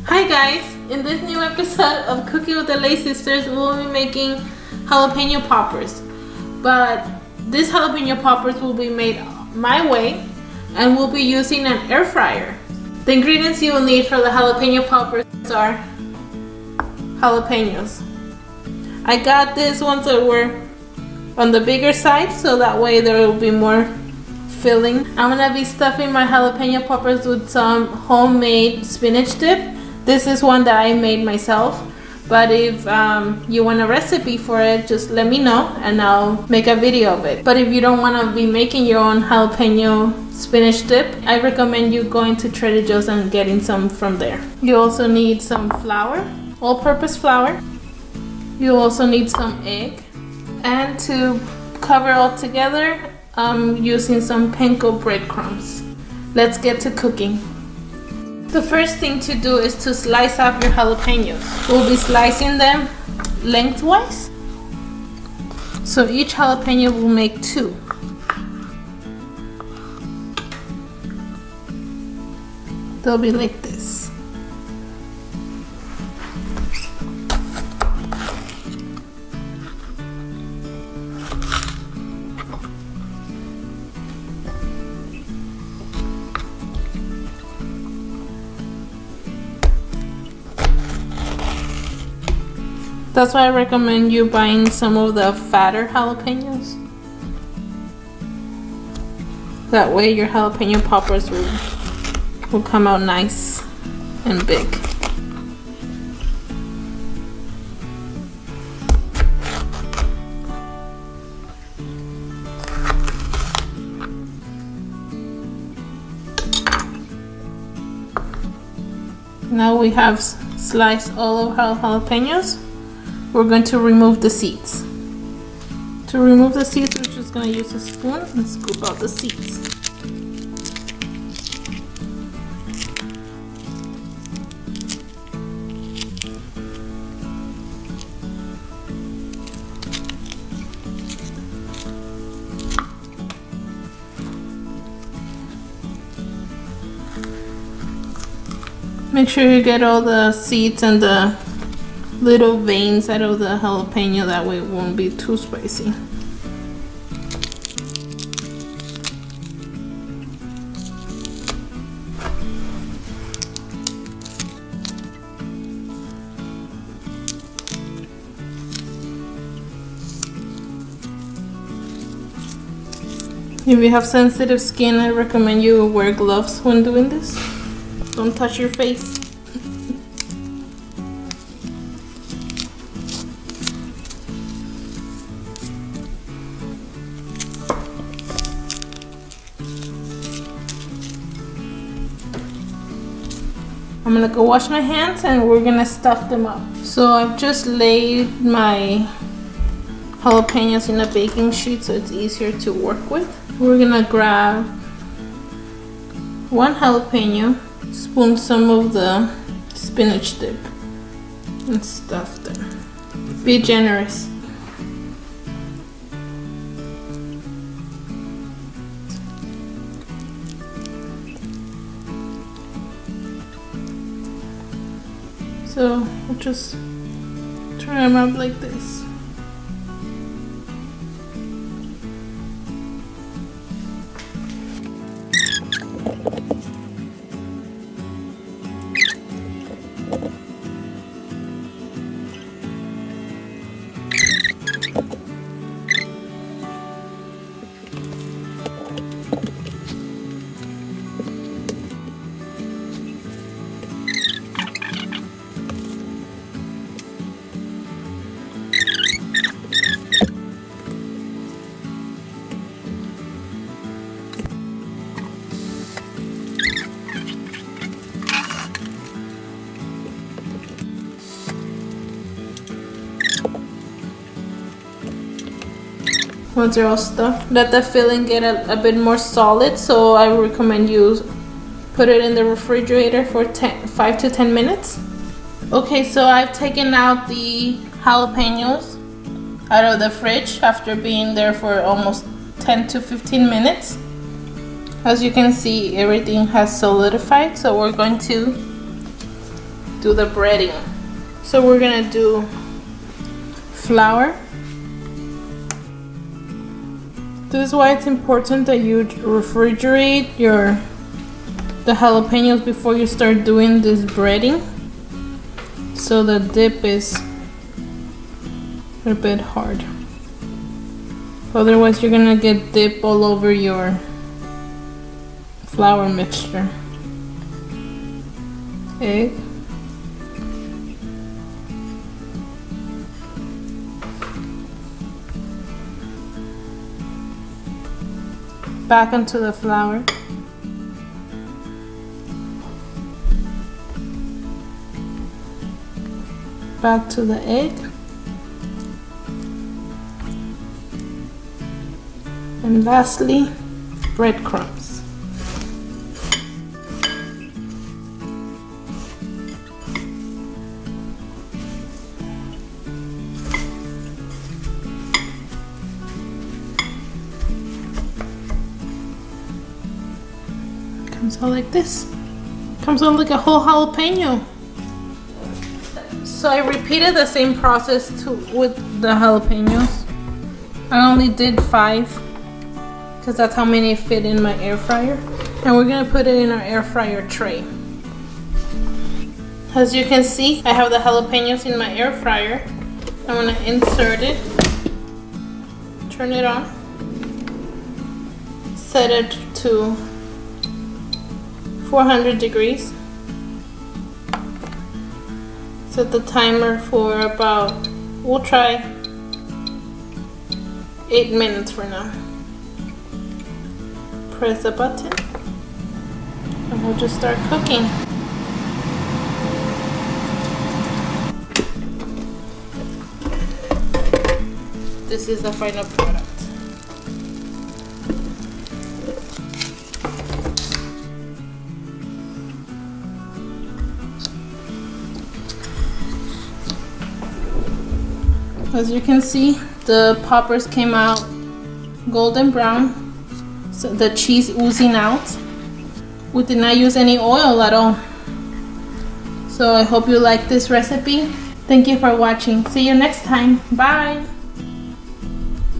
Hi guys! In this new episode of Cooking with the Lay Sisters, we will be making jalapeno poppers. But these jalapeno poppers will be made my way and we'll be using an air fryer. The ingredients you will need for the jalapeno poppers are jalapenos. I got these ones that were on the bigger side so that way there will be more filling. I'm gonna be stuffing my jalapeno poppers with some homemade spinach dip. This is one that I made myself, but if you want a recipe for it, just let me know and I'll make a video of it. But if you don't want to be making your own jalapeno spinach dip, I recommend you going to Trader Joe's and getting some from there. You also need some flour, all-purpose flour. You also need some egg. And to cover all together, I'm using some panko breadcrumbs. Let's get to cooking. The first thing to do is to slice up your jalapenos. We'll be slicing them lengthwise. So each jalapeno will make 2. They'll be like this. That's why I recommend you buying some of the fatter jalapenos. That way your jalapeno poppers will come out nice and big. Now we have sliced all of our jalapenos. We're going to remove the seeds. To remove the seeds, we're just going to use a spoon and scoop out the seeds. Make sure you get all the seeds and the little veins out of the jalapeno, that way it won't be too spicy. If you have sensitive skin, I recommend you wear gloves when doing this. Don't touch your face. I'm gonna go wash my hands and we're gonna stuff them up. So I've just laid my jalapenos in a baking sheet so it's easier to work with. We're gonna grab 1 jalapeno, spoon some of the spinach dip, and stuff them. Be generous. So I'll just turn them up like this. Once they're all stuffed, let the filling get a bit more solid, so I recommend you put it in the refrigerator for 5 to 10 minutes. Okay, so I've taken out the jalapenos out of the fridge after being there for almost 10 to 15 minutes. As you can see, everything has solidified, so we're going to do the breading. So we're gonna do flour. This is why it's important that you refrigerate the jalapenos before you start doing this breading, so the dip is a bit hard. Otherwise you're gonna get dip all over your flour mixture. Egg. Back into the flour. Back to the egg. And lastly, breadcrumbs. Comes out like this. Comes out like a whole jalapeno. So I repeated the same process with the jalapenos. I only did 5 because that's how many fit in my air fryer. And we're gonna put it in our air fryer tray. As you can see, I have the jalapenos in my air fryer. I'm gonna insert it, turn it on, set it to 400 degrees. Set the timer for about, we'll try 8 minutes for now. Press the button and we'll just start cooking. This is the final product. As you can see, the poppers came out golden brown, so the cheese oozing out. We did not use any oil at all. So I hope you like this recipe. Thank you for watching. See you next time. Bye.